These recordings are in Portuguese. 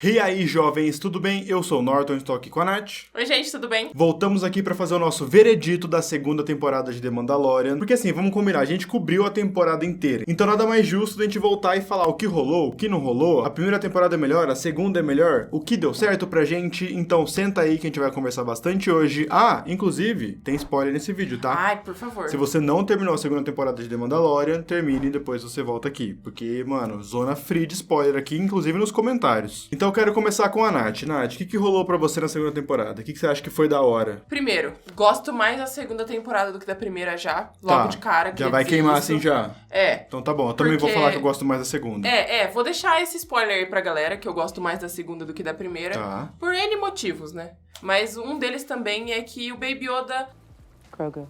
E aí, jovens, tudo bem? Eu sou o Norton, estou aqui com a Nath. Oi, gente, tudo bem? Voltamos aqui pra fazer o nosso veredito da segunda temporada de The Mandalorian. Porque assim, vamos combinar, a gente cobriu a temporada inteira. Então nada mais justo da gente voltar e falar o que rolou, o que não rolou. A primeira temporada é melhor, a segunda é melhor. O que deu certo pra gente. Então senta aí que a gente vai conversar bastante hoje. Ah, inclusive, tem spoiler nesse vídeo, tá? Ai, por favor. Se você não terminou a segunda temporada de The Mandalorian, termine e depois você volta aqui. Porque, mano, zona free de spoiler aqui, inclusive nos comentários. Então eu quero começar com a Nath. Nath, o que rolou pra você na segunda temporada? O que você acha que foi da hora? Primeiro, gosto mais da segunda temporada do que da primeira já. Logo de cara. Já vai queimar isso. assim já? É. Então tá bom, eu também vou falar que eu gosto mais da segunda. Vou deixar esse spoiler aí pra galera, que eu gosto mais da segunda do que da primeira. Tá. Por N motivos, né? Mas um deles também é que o Baby Yoda... Grogu.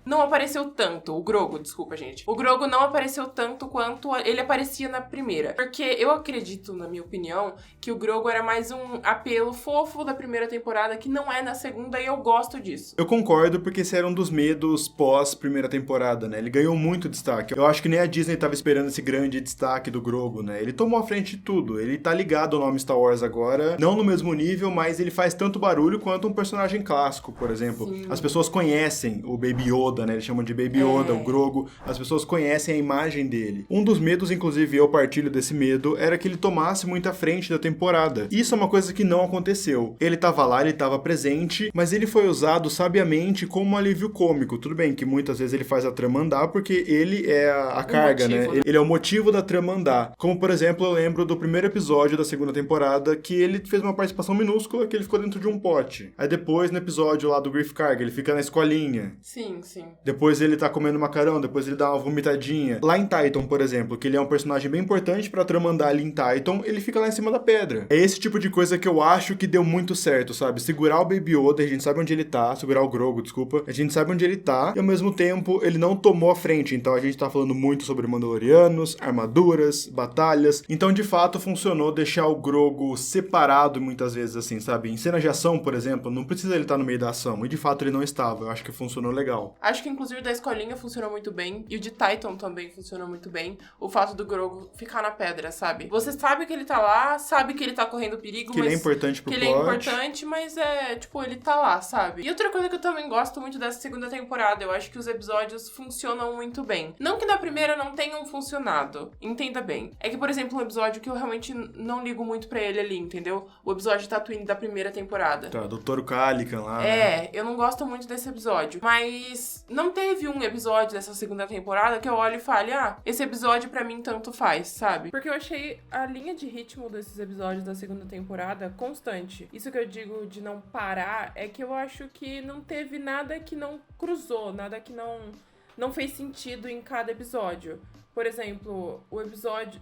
Não apareceu tanto, o Grogu, desculpa, gente. O Grogu não apareceu tanto quanto ele aparecia na primeira. Porque eu acredito, na minha opinião, que o Grogu era mais um apelo fofo da primeira temporada, que não é na segunda, e eu gosto disso. Eu concordo, porque esse era um dos medos pós-primeira temporada, né? Ele ganhou muito destaque. Eu acho que nem a Disney tava esperando esse grande destaque do Grogu, né? Ele tomou a frente de tudo. Ele tá ligado ao nome Star Wars agora, não no mesmo nível, mas ele faz tanto barulho quanto um personagem clássico, por exemplo. Sim. As pessoas conhecem o Baby Yoda, né? Eles chamam de Baby Yoda, o Grogu. As pessoas conhecem a imagem dele. Um dos medos, inclusive eu partilho desse medo, era que ele tomasse muita frente da temporada. Isso é uma coisa que não aconteceu. Ele tava lá, ele tava presente, mas ele foi usado sabiamente como um alívio cômico. Tudo bem que muitas vezes ele faz a trama andar, porque ele é a carga, motivo, né? Ele é o motivo da trama andar. Como, por exemplo, eu lembro do primeiro episódio da segunda temporada, que ele fez uma participação minúscula, que ele ficou dentro de um pote. Aí depois, no episódio lá do Grief Karga, ele fica na escolinha. Sim, sim. Depois ele tá comendo macarrão, depois ele dá uma vomitadinha. Lá em Titan, por exemplo, que ele é um personagem bem importante pra trama andar ali em Titan, ele fica lá em cima da pedra. É esse tipo de coisa que eu acho que deu muito certo, sabe? Segurar o Baby Yoda, a gente sabe onde ele tá, segurar o Grogu, desculpa, a gente sabe onde ele tá, e ao mesmo tempo ele não tomou a frente, então a gente tá falando muito sobre Mandalorianos, armaduras, batalhas, então de fato funcionou deixar o Grogu separado muitas vezes assim, sabe? Em cenas de ação, por exemplo, não precisa ele estar no meio da ação, e de fato ele não estava, eu acho que funcionou legal. Acho que inclusive o da escolinha funcionou muito bem, e o de Titan também funcionou muito bem, o fato do Grogu ficar na pedra, sabe? Você sabe que ele tá lá, sabe que ele tá correndo perigo, Que mas... ele é importante pro que plot. ele é importante, mas ele tá lá, sabe? E outra coisa que eu também gosto muito dessa segunda temporada, eu acho que os episódios funcionam muito bem. Não que na primeira não tenham funcionado, entenda bem. É que, por exemplo, um episódio que eu realmente não ligo muito pra ele ali, entendeu? O episódio de Tatooine da primeira temporada. Tá, Dr. Calican lá, né? Eu não gosto muito desse episódio, mas não teve um episódio dessa segunda temporada que eu olho e fale, esse episódio pra mim tanto faz, sabe? Porque eu achei a linha de ritmo desses episódios da segunda temporada constante. Isso que eu digo de não parar é que eu acho que não teve nada que não cruzou, nada que não fez sentido em cada episódio. Por exemplo,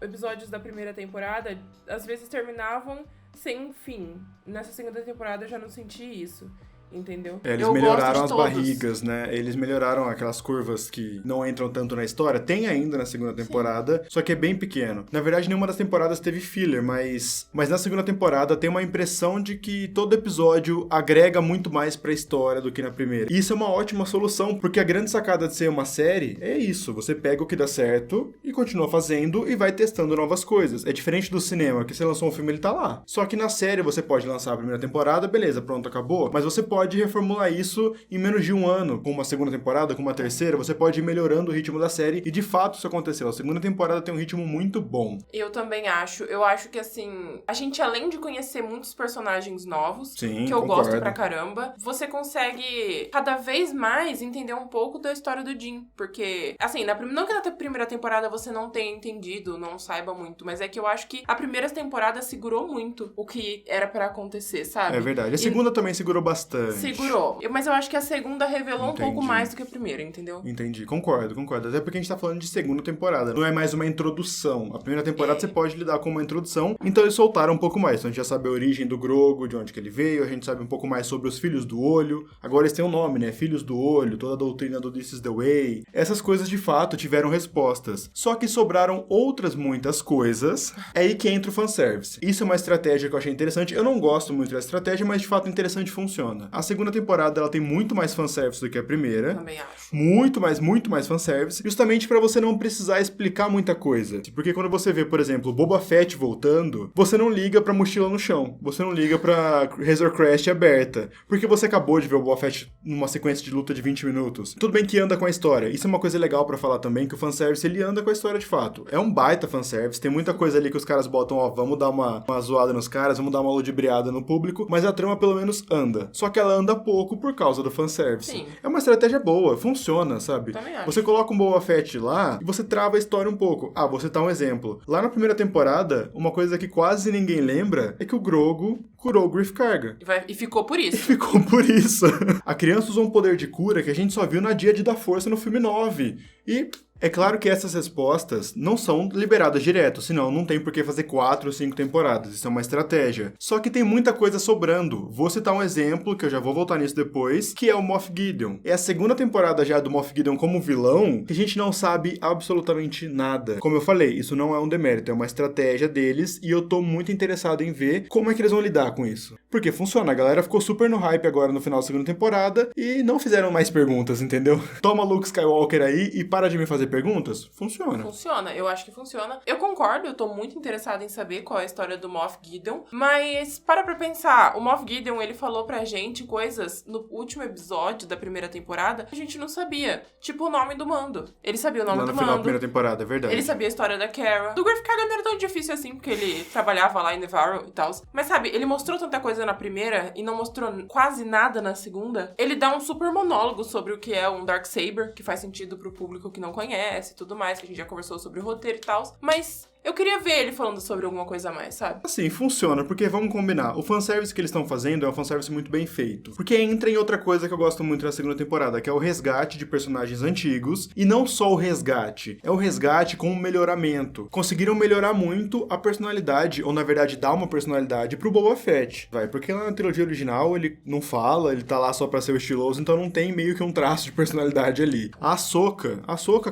episódios da primeira temporada às vezes terminavam sem um fim. Nessa segunda temporada eu já não senti isso. Entendeu? Eles melhoraram as barrigas, né? Eles melhoraram aquelas curvas que não entram tanto na história. Tem ainda na segunda temporada, só que é bem pequeno. Na verdade, nenhuma das temporadas teve filler, mas na segunda temporada tem uma impressão de que todo episódio agrega muito mais pra história do que na primeira. E isso é uma ótima solução, porque a grande sacada de ser uma série é isso. Você pega o que dá certo e continua fazendo e vai testando novas coisas. É diferente do cinema, que você lançou um filme, ele tá lá. Só que na série você pode lançar a primeira temporada, beleza, pronto, acabou. Mas você pode reformular isso em menos de um ano, com uma segunda temporada, com uma terceira, você pode ir melhorando o ritmo da série, e de fato isso aconteceu. A segunda temporada tem um ritmo muito bom. Eu também acho. Eu acho que, assim, a gente, além de conhecer muitos personagens novos, Sim, que eu concordo. gosto pra caramba, você consegue cada vez mais entender um pouco da história do Jim, porque, assim, não que na primeira temporada você não tenha entendido, não saiba muito, mas é que eu acho que a primeira temporada segurou muito o que era pra acontecer, sabe? É verdade. A segunda também segurou bastante. Segurou. Mas eu acho que a segunda revelou Entendi. um pouco mais do que a primeira, entendeu? Entendi. Concordo. Até porque a gente tá falando de segunda temporada. Não é mais uma introdução. A primeira temporada você pode lidar com uma introdução. Então eles soltaram um pouco mais. Então a gente já sabe a origem do Grogu, de onde que ele veio. A gente sabe um pouco mais sobre os Filhos do Olho. Agora eles têm um nome, né? Filhos do Olho. Toda a doutrina do This is the Way. Essas coisas de fato tiveram respostas. Só que sobraram outras muitas coisas. É aí que entra o fanservice. Isso é uma estratégia que eu achei interessante. Eu não gosto muito da estratégia, mas de fato interessante funciona. A segunda temporada, ela tem muito mais fanservice do que a primeira. Também acho. Muito mais fanservice. Justamente pra você não precisar explicar muita coisa. Porque quando você vê, por exemplo, Boba Fett voltando, você não liga pra mochila no chão. Você não liga pra Razor Crest aberta. Porque você acabou de ver o Boba Fett numa sequência de luta de 20 minutos. Tudo bem que anda com a história. Isso é uma coisa legal pra falar também, que o fanservice, ele anda com a história de fato. É um baita fanservice. Tem muita coisa ali que os caras botam, ó, vamos dar uma zoada nos caras, vamos dar uma ludibriada no público, mas a trama pelo menos anda. Só que ela anda pouco por causa do fanservice. Sim. É uma estratégia boa, funciona, sabe? Também acho. Você coloca um Boba Fett lá e você trava a história um pouco. Ah, vou citar um exemplo. Lá na primeira temporada, uma coisa que quase ninguém lembra é que o Grogu curou o Griff Karga. E ficou por isso. Ficou por isso. A criança usou um poder de cura que a gente só viu na Dia da Força no filme 9. E é claro que essas respostas não são liberadas direto, senão não tem por que fazer 4 ou 5 temporadas. Isso é uma estratégia. Só que tem muita coisa sobrando. Vou citar um exemplo, que eu já vou voltar nisso depois, que é o Moff Gideon. É a segunda temporada já do Moff Gideon como vilão, que a gente não sabe absolutamente nada. Como eu falei, isso não é um demérito, é uma estratégia deles, e eu tô muito interessado em ver como é que eles vão lidar com isso. Porque funciona, a galera ficou super no hype agora no final da segunda temporada, e não fizeram mais perguntas, entendeu? Toma Luke Skywalker aí e para de me fazer perguntas. Funciona. Funciona, eu acho que funciona. Eu concordo, eu tô muito interessada em saber qual é a história do Moff Gideon, mas para pra pensar, o Moff Gideon, ele falou pra gente coisas no último episódio da primeira temporada que a gente não sabia. Tipo o nome do Mando. Ele sabia o nome Lá do no final da Mando. primeira temporada, é verdade. Ele sabia a história da Cara. Do Griff Karga não era tão difícil assim, porque ele trabalhava lá em Nevarro e tal. Mas sabe, ele mostrou tanta coisa na primeira e não mostrou quase nada na segunda. Ele dá um super monólogo sobre o que é um Darksaber, que faz sentido pro público que não conhece e tudo mais, que a gente já conversou sobre o roteiro e tal. Mas eu queria ver ele falando sobre alguma coisa a mais, sabe? Assim, funciona, porque vamos combinar, o fanservice que eles estão fazendo é um fanservice muito bem feito. Porque entra em outra coisa que eu gosto muito na segunda temporada, que é o resgate de personagens antigos, e não só o resgate, é o resgate com um melhoramento. Conseguiram melhorar muito a personalidade, ou na verdade dar uma personalidade pro Boba Fett, vai, porque lá na trilogia original ele não fala, ele tá lá só pra ser o estiloso, então não tem meio que um traço de personalidade ali. A Ahsoka,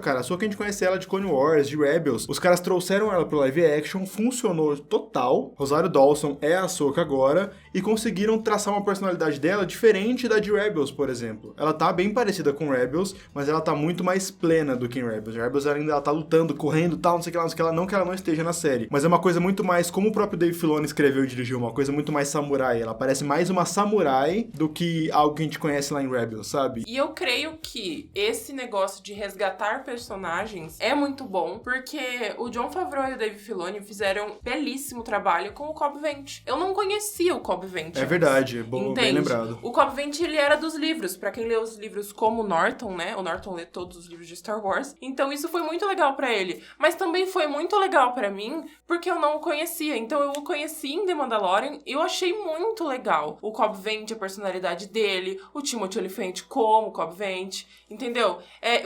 cara, a Ahsoka a gente conhece ela de Clone Wars, de Rebels, os caras trouxeram ela pro live action, funcionou total. Rosário Dawson é a Ahsoka agora e conseguiram traçar uma personalidade dela diferente da de Rebels, por exemplo. Ela tá bem parecida com Rebels, mas ela tá muito mais plena do que em Rebels. Rebels ela tá lutando, correndo, tal, não sei o que lá, não sei o que lá. Não que ela não esteja na série, mas é uma coisa muito mais, como o próprio Dave Filoni escreveu e dirigiu, uma coisa muito mais samurai. Ela parece mais uma samurai do que algo que a gente conhece lá em Rebels, sabe? E eu creio que esse negócio de resgatar personagens é muito bom, porque o Jon Favreau e o Dave Filoni fizeram um belíssimo trabalho com o Cobb Vanth. Eu não conhecia o Cobb Vanth. É verdade, bom, bem lembrado. O Cobb Vanth, ele era dos livros. Pra quem lê os livros como o Norton, né? O Norton lê todos os livros de Star Wars. Então isso foi muito legal pra ele. Mas também foi muito legal pra mim, porque eu não o conhecia. Então eu o conheci em The Mandalorian e eu achei muito legal o Cobb Vanth, a personalidade dele, o Timothy Olyphant como Cobb Vanth, entendeu?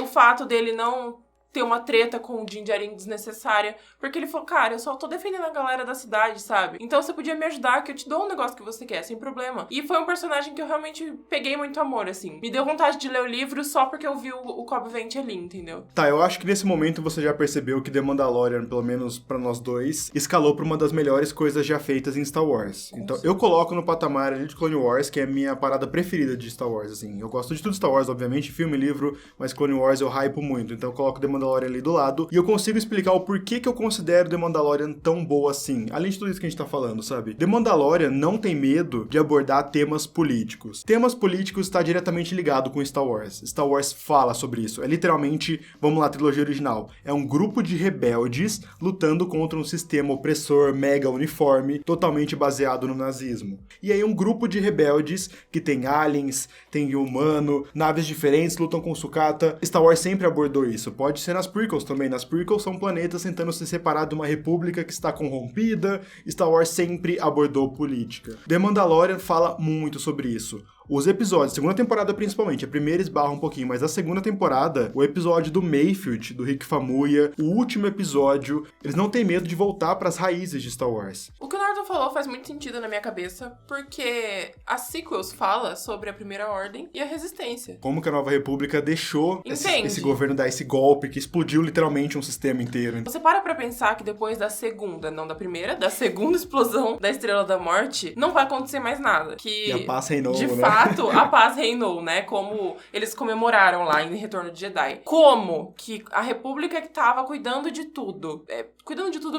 O fato dele não ter uma treta com o Din Djarin desnecessária, porque ele falou, cara, eu só tô defendendo a galera da cidade, sabe? Então você podia me ajudar, que eu te dou um negócio que você quer, sem problema. E foi um personagem que eu realmente peguei muito amor, assim. Me deu vontade de ler o livro só porque eu vi o Cobb Vanth ali, entendeu? Tá, eu acho que nesse momento você já percebeu que The Mandalorian, pelo menos pra nós dois, escalou pra uma das melhores coisas já feitas em Star Wars. Então, eu coloco no patamar ali de Clone Wars, que é a minha parada preferida de Star Wars, assim. Eu gosto de tudo Star Wars, obviamente, filme, livro, mas Clone Wars eu hypo muito. Então eu coloco The Mandalorian ali do lado, e eu consigo explicar o porquê que eu considero The Mandalorian tão boa assim, além de tudo isso que a gente tá falando, sabe? The Mandalorian não tem medo de abordar temas políticos. Temas políticos está diretamente ligado com Star Wars. Star Wars fala sobre isso. É literalmente, vamos lá, a trilogia original. É um grupo de rebeldes lutando contra um sistema opressor, mega uniforme, totalmente baseado no nazismo. E aí um grupo de rebeldes que tem aliens, tem humano, naves diferentes, lutam com sucata. Star Wars sempre abordou isso. Pode ser nas prequels também. Nas prequels são planetas tentando se separar de uma república que está corrompida. Star Wars sempre abordou política. The Mandalorian fala muito sobre isso. Os episódios, segunda temporada principalmente, a primeira esbarra um pouquinho, mas a segunda temporada, o episódio do Mayfield, do Rick Famuyiwa, o último episódio, eles não têm medo de voltar pras raízes de Star Wars. O que o Norton falou faz muito sentido na minha cabeça, porque as sequels fala sobre a Primeira Ordem e a Resistência. Como que a Nova República deixou esse governo dar esse golpe que explodiu literalmente um sistema inteiro. Você para pra pensar que depois da segunda, não da primeira, da segunda explosão da Estrela da Morte, não vai acontecer mais nada. Que, e a paz reinou, de né? fato a paz reinou, né? Como eles comemoraram lá em Retorno de Jedi. Como que a República que tava cuidando de tudo,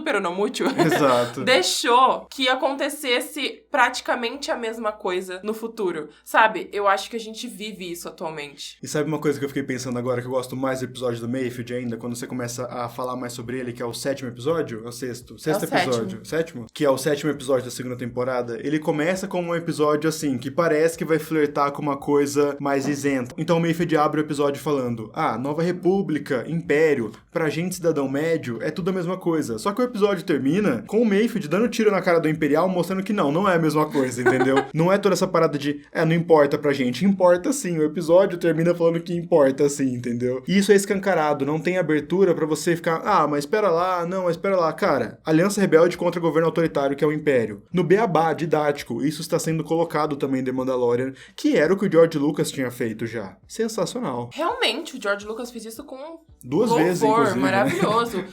peronomútil, Exato. deixou que acontecesse praticamente a mesma coisa no futuro, sabe? Eu acho que a gente vive isso atualmente. E sabe uma coisa que eu fiquei pensando agora, que eu gosto mais do episódio do Mayfield ainda, quando você começa a falar mais sobre ele, que é o 7º episódio? É o sexto? Sexto episódio. Sétimo? Que é o 7º episódio da segunda temporada. Ele começa com um episódio assim, que parece que vai flertar com uma coisa mais isenta. Então o Mayfield abre o episódio falando, Nova República, Império, pra gente cidadão médio, é tudo a mesma coisa. Só que o episódio termina com o Mayfield dando tiro na cara do Imperial, mostrando que não é a mesma coisa, entendeu? Não é toda essa parada de, não importa pra gente. Importa sim, o episódio termina falando que importa sim, entendeu? E isso é escancarado, não tem abertura pra você ficar, mas espera lá, mas espera lá. Cara, Aliança Rebelde contra o governo autoritário que é o Império. No beabá, didático, isso está sendo colocado também em The Mandalorian, que era o que o George Lucas tinha feito já. Sensacional. Realmente, o George Lucas fez isso com 2 vezes, inclusive. Maravilhoso.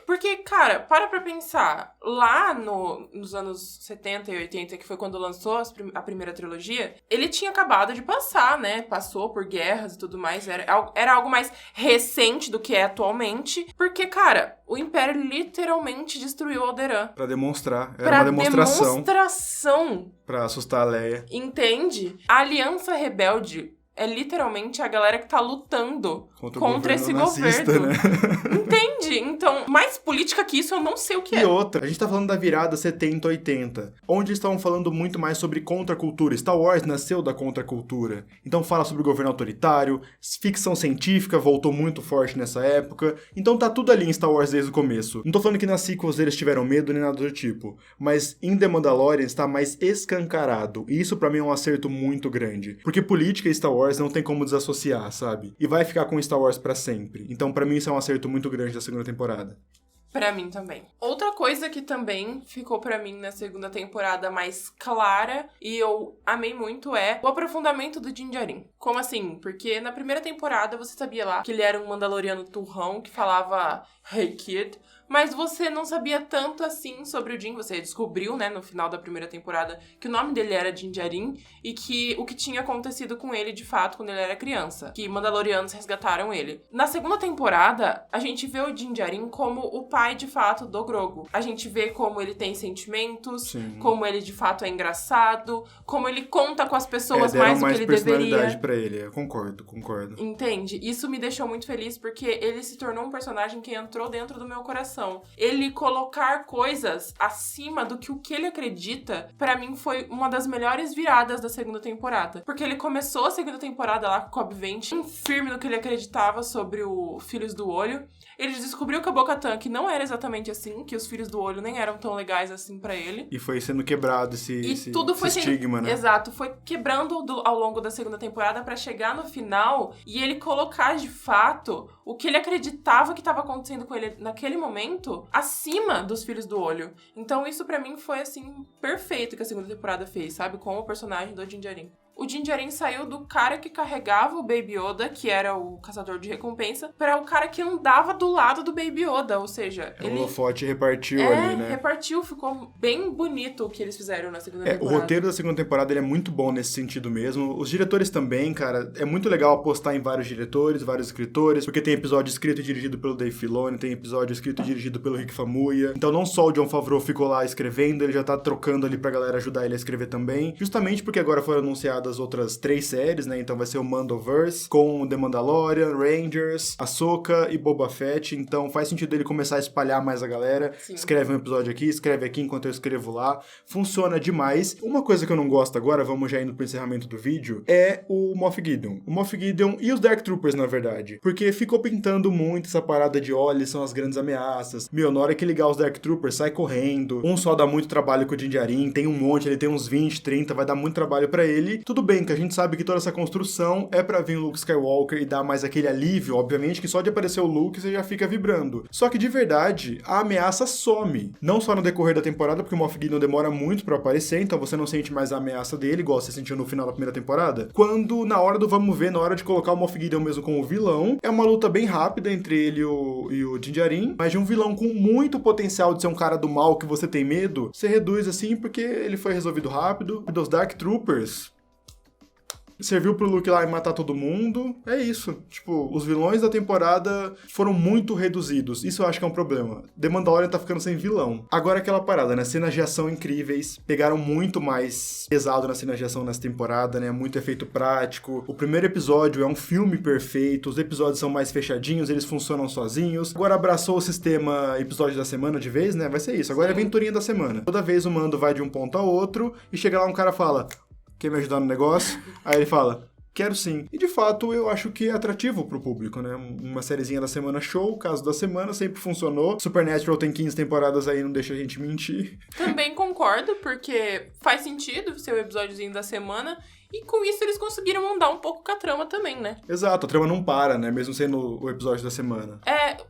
Porque, cara, para pra pensar. Lá nos anos 70 e 80, que foi quando lançou a primeira trilogia, ele tinha acabado de passar, né? Passou por guerras e tudo mais. Era algo mais recente do que é atualmente. Porque, cara, o Império literalmente destruiu Alderaan. Pra demonstrar. Era uma demonstração. Pra assustar a Leia. Entende? A Aliança Rebelde é literalmente a galera que tá lutando contra esse nazista, governo. Né? Entende? Então, mais política que isso, eu não sei o que é. E outra, a gente tá falando da virada 70-80, onde eles estavam falando muito mais sobre contracultura. Star Wars nasceu da contracultura. Então fala sobre governo autoritário, ficção científica voltou muito forte nessa época. Então tá tudo ali em Star Wars desde o começo. Não tô falando que nas sequels eles tiveram medo nem nada do tipo, mas em The Mandalorian está mais escancarado. E isso pra mim é um acerto muito grande. Porque política e Star Wars não tem como desassociar, sabe? E vai ficar com Star Wars pra sempre. Então, pra mim, isso é um acerto muito grande da segunda temporada. Pra mim também. Outra coisa que também ficou pra mim na segunda temporada mais clara, e eu amei muito, é o aprofundamento do Din Djarin. Como assim? Porque na primeira temporada você sabia lá que ele era um mandaloriano turrão que falava "Hey kid", mas você não sabia tanto assim sobre o Din. Você descobriu, né, no final da primeira temporada, que o nome dele era Din Djarin e que o que tinha acontecido com ele, de fato, quando ele era criança. Que Mandalorianos resgataram ele. Na segunda temporada, a gente vê o Din Djarin como o pai, de fato, do Grogu. A gente vê como ele tem sentimentos, Sim. como ele, de fato, é engraçado, como ele conta com as pessoas mais do que ele deveria. Personalidade pra ele, eu concordo. Entende? Isso me deixou muito feliz, porque ele se tornou um personagem que entrou dentro do meu coração. Ele colocar coisas acima do que o que ele acredita, pra mim foi uma das melhores viradas da segunda temporada. Porque ele começou a segunda temporada lá com o Cobb Vanth, firme no que ele acreditava sobre o Filhos do Olho. Ele descobriu que a Bo-Katan, que não era exatamente assim, que os Filhos do Olho nem eram tão legais assim pra ele. E foi sendo quebrado esse estigma, né? Exato, foi quebrando ao longo da segunda temporada pra chegar no final e ele colocar de fato o que ele acreditava que estava acontecendo com ele naquele momento acima dos Filhos do Olho. Então isso pra mim foi assim perfeito que a segunda temporada fez, sabe? Com o personagem do Din Djarin. O Din Djarin saiu do cara que carregava o Baby Yoda, que era o caçador de recompensa, para o cara que andava do lado do Baby Yoda, ou seja... O holofote repartiu ali, né? Repartiu, ficou bem bonito o que eles fizeram na segunda temporada. O roteiro da segunda temporada ele é muito bom nesse sentido mesmo. Os diretores também, cara, é muito legal apostar em vários diretores, vários escritores, porque tem episódio escrito e dirigido pelo Dave Filoni, tem episódio escrito e dirigido pelo Rick Famuyiwa. Então não só o Jon Favreau ficou lá escrevendo, ele já tá trocando ali pra galera ajudar ele a escrever também, justamente porque agora foram anunciadas as outras 3 séries, né? Então vai ser o Mandoverse, com The Mandalorian, Rangers, Ahsoka e Boba Fett. Então faz sentido ele começar a espalhar mais a galera. Sim. Escreve um episódio aqui, escreve aqui enquanto eu escrevo lá. Funciona demais. Uma coisa que eu não gosto agora, vamos já indo pro encerramento do vídeo, é o Moff Gideon. O Moff Gideon e os Dark Troopers, na verdade. Porque ficou pintando muito essa parada de, olha, eles são as grandes ameaças. Meu, na hora que ligar os Dark Troopers, sai correndo. Um só dá muito trabalho com o Din Djarin, tem um monte, ele tem uns 20, 30, vai dar muito trabalho pra ele. Tudo bem que a gente sabe que toda essa construção é pra vir o Luke Skywalker e dar mais aquele alívio, obviamente, que só de aparecer o Luke você já fica vibrando. Só que de verdade, a ameaça some. Não só no decorrer da temporada, porque o Moff Gideon demora muito pra aparecer, então você não sente mais a ameaça dele, igual você sentiu no final da primeira temporada. Quando, na hora do vamos ver, na hora de colocar o Moff Gideon mesmo como vilão, é uma luta bem rápida entre ele e o Din Djarin, mas de um vilão com muito potencial de ser um cara do mal que você tem medo, você reduz assim porque ele foi resolvido rápido. E dos Dark Troopers... serviu pro Luke lá e matar todo mundo. É isso. Tipo, os vilões da temporada foram muito reduzidos. Isso eu acho que é um problema. The Mandalorian tá ficando sem vilão. Agora aquela parada, né? Cenas de ação incríveis. Pegaram muito mais pesado nas cenas de ação nessa temporada, né? Muito efeito prático. O primeiro episódio é um filme perfeito. Os episódios são mais fechadinhos, eles funcionam sozinhos. Agora abraçou o sistema episódio da semana de vez, né? Vai ser isso. Agora é aventurinha da semana. Toda vez o mando vai de um ponto a outro e chega lá um cara e fala: quer me ajudar no negócio? Aí ele fala: quero sim. E de fato eu acho que é atrativo pro público, né? Uma sériezinha da semana show, caso da semana, sempre funcionou. Supernatural tem 15 temporadas aí, não deixa a gente mentir. Também concordo, porque faz sentido ser o episódiozinho da semana. E com isso eles conseguiram andar um pouco com a trama também, né? Exato, a trama não para, né? Mesmo sendo o episódio da semana.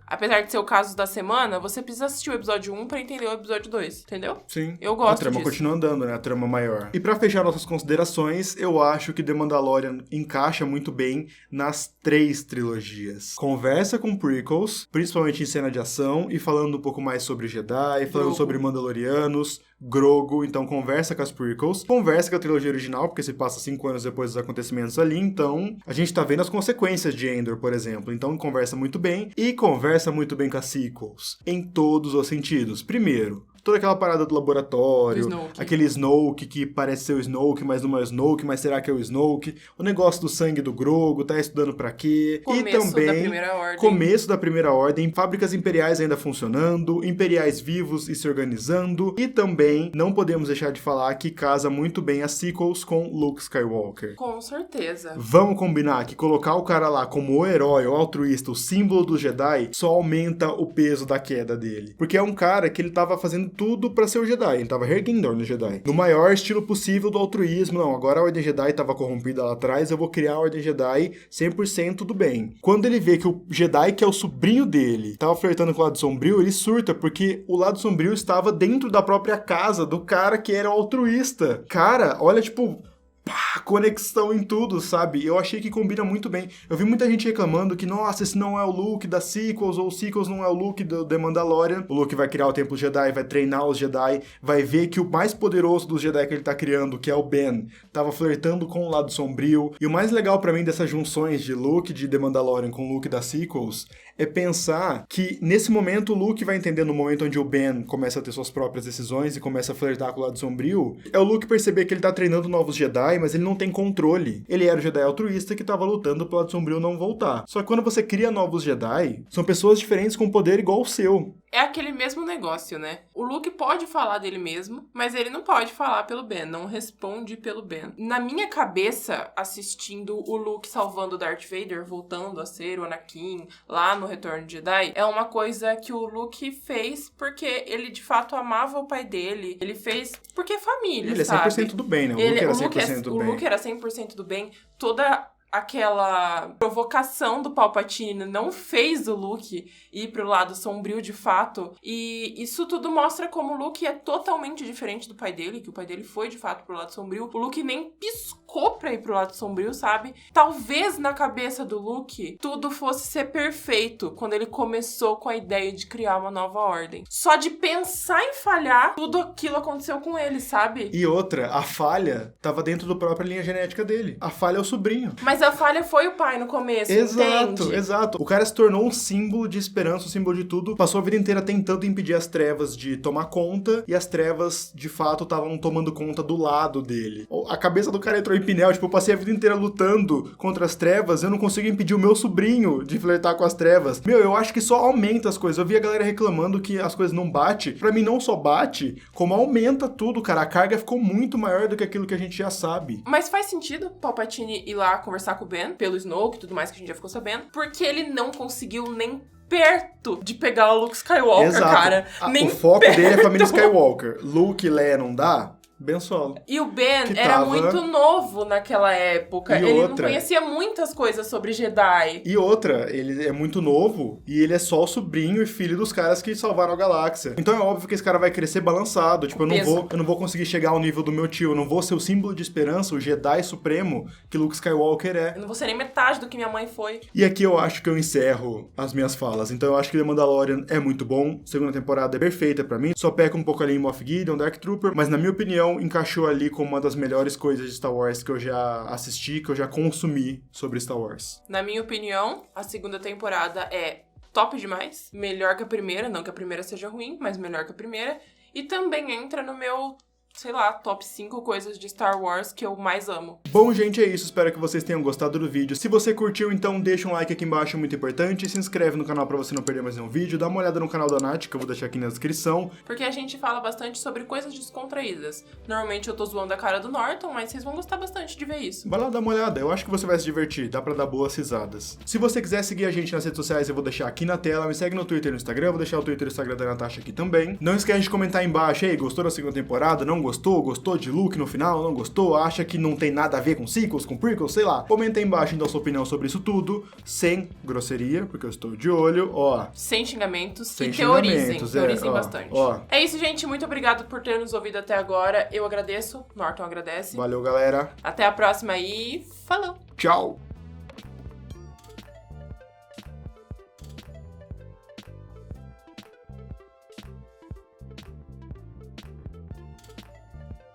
Apesar de ser o caso da semana, você precisa assistir o episódio 1 pra entender o episódio 2, entendeu? Sim. Eu gosto A trama disso. continua andando, né? A trama maior. E pra fechar nossas considerações, eu acho que The Mandalorian encaixa muito bem nas 3 trilogias. Conversa com prequels, principalmente em cena de ação, e falando um pouco mais sobre Jedi, falando Grogu. sobre Mandalorianos, Grogu, então conversa com as prequels, conversa com a trilogia original, porque se passa 5 anos depois dos acontecimentos ali, então a gente tá vendo as consequências de Endor, por exemplo, então conversa muito bem, e conversa muito bem com as sequels, em todos os sentidos. Primeiro, toda aquela parada do laboratório, aquele Snoke que parece ser o Snoke, mas não é o Snoke, mas será que é o Snoke? O negócio do sangue do Grogu, tá estudando pra quê? Começo e também, da Primeira Ordem. Começo da Primeira Ordem, fábricas imperiais ainda funcionando, imperiais vivos e se organizando, e também não podemos deixar de falar que casa muito bem as sequels com Luke Skywalker. Com certeza. Vamos combinar que colocar o cara lá como o herói, o altruísta, o símbolo do Jedi, só aumenta o peso da queda dele. Porque é um cara que ele tava fazendo tudo pra ser o Jedi, ele tava erguendo a Ordem Jedi. No maior estilo possível do altruísmo, não, agora a Ordem Jedi tava corrompida lá atrás, eu vou criar a Ordem Jedi 100% do bem. Quando ele vê que o Jedi, que é o sobrinho dele, tava flertando com o lado sombrio, ele surta, porque o lado sombrio estava dentro da própria casa do cara que era o altruísta. Cara, olha, tipo... pá, conexão em tudo, sabe? Eu achei que combina muito bem. Eu vi muita gente reclamando que, nossa, esse não é o Luke das sequels, ou o sequels não é o Luke do The Mandalorian. O Luke vai criar o Templo Jedi, vai treinar os Jedi, vai ver que o mais poderoso dos Jedi que ele tá criando, que é o Ben, tava flertando com o lado sombrio. E o mais legal pra mim dessas junções de Luke de The Mandalorian com o Luke das sequels é pensar que nesse momento o Luke vai entender, no momento onde o Ben começa a ter suas próprias decisões e começa a flertar com o lado sombrio, é o Luke perceber que ele tá treinando novos Jedi, mas ele não tem controle. Ele era o Jedi altruísta que tava lutando pro lado sombrio não voltar. Só que quando você cria novos Jedi, são pessoas diferentes com poder igual o seu. É aquele mesmo negócio, né? O Luke pode falar dele mesmo, mas ele não pode falar pelo Ben, não responde pelo Ben. Na minha cabeça, assistindo o Luke salvando o Darth Vader, voltando a ser o Anakin lá no Retorno de Jedi, é uma coisa que o Luke fez porque ele de fato amava o pai dele. Ele fez porque é família, ele sabe? Ele é 100% do bem, né? O Luke era 100% do bem. O Luke era 100% do bem. Toda aquela provocação do Palpatine não fez o Luke ir pro lado sombrio de fato. E isso tudo mostra como o Luke é totalmente diferente do pai dele, que o pai dele foi de fato pro lado sombrio. O Luke nem piscou pra ir pro lado sombrio, sabe? Talvez na cabeça do Luke tudo fosse ser perfeito quando ele começou com a ideia de criar uma nova ordem. Só de pensar em falhar, tudo aquilo aconteceu com ele, sabe? E outra, a falha tava dentro da própria linha genética dele. A falha é o sobrinho. Mas a falha foi o pai no começo, entende? Exato. O cara se tornou um símbolo de esperança, um símbolo de tudo. Passou a vida inteira tentando impedir as trevas de tomar conta, e as trevas, de fato, estavam tomando conta do lado dele. A cabeça do cara entrou em pinel, tipo, eu passei a vida inteira lutando contra as trevas, eu não consigo impedir o meu sobrinho de flertar com as trevas. Meu, eu acho que só aumenta as coisas. Eu vi a galera reclamando que as coisas não batem. Pra mim, não só bate, como aumenta tudo, cara. A carga ficou muito maior do que aquilo que a gente já sabe. Mas faz sentido o Palpatine ir lá conversar com o Ben, pelo Snoke e tudo mais que a gente já ficou sabendo, porque ele não conseguiu nem perto de pegar o Luke Skywalker, exato. Cara. Nem o foco perto. dele é a família Skywalker. Luke e Leia não dá? Ben Solo. E o Ben era muito novo naquela época. Ele não conhecia muitas coisas sobre Jedi. E outra, ele é muito novo e ele é só o sobrinho e filho dos caras que salvaram a galáxia. Então é óbvio que esse cara vai crescer balançado. Tipo, eu não vou conseguir chegar ao nível do meu tio. Eu não vou ser o símbolo de esperança, o Jedi supremo que Luke Skywalker é. Eu não vou ser nem metade do que minha mãe foi. E aqui eu acho que eu encerro as minhas falas. Então eu acho que The Mandalorian é muito bom. Segunda temporada é perfeita pra mim. Só peca um pouco ali em Moff Gideon, Dark Trooper. Mas na minha opinião, opinião, encaixou ali como uma das melhores coisas de Star Wars que eu já assisti, que eu já consumi sobre Star Wars. Na minha opinião, a segunda temporada é top demais. Melhor que a primeira, não que a primeira seja ruim, mas melhor que a primeira. E também entra no meu, sei lá, top 5 coisas de Star Wars que eu mais amo. Bom, gente, é isso. Espero que vocês tenham gostado do vídeo. Se você curtiu, então deixa um like aqui embaixo, muito importante. Se inscreve no canal pra você não perder mais nenhum vídeo. Dá uma olhada no canal da Nath, que eu vou deixar aqui na descrição. Porque a gente fala bastante sobre coisas descontraídas. Normalmente eu tô zoando a cara do Norton, mas vocês vão gostar bastante de ver isso. Vai lá dar uma olhada, eu acho que você vai se divertir. Dá pra dar boas risadas. Se você quiser seguir a gente nas redes sociais, eu vou deixar aqui na tela. Me segue no Twitter e no Instagram. Eu vou deixar o Twitter e o Instagram da Natasha aqui também. Não esquece de comentar aí embaixo. Ei, gostou da segunda temporada? Não gostou? Gostou de Luke no final? Não gostou? Acha que não tem nada a ver com sequels, com prequels? Sei lá. Comenta aí embaixo então sua opinião sobre isso tudo. Sem grosseria, porque eu estou de olho. Ó. Sem xingamentos. Sem e teorizem. xingamentos, Teorizem ó, bastante. ó. É isso, gente. Muito obrigado por ter nos ouvido até agora. Eu agradeço. Norton agradece. Valeu, galera. Até a próxima e falou! Tchau.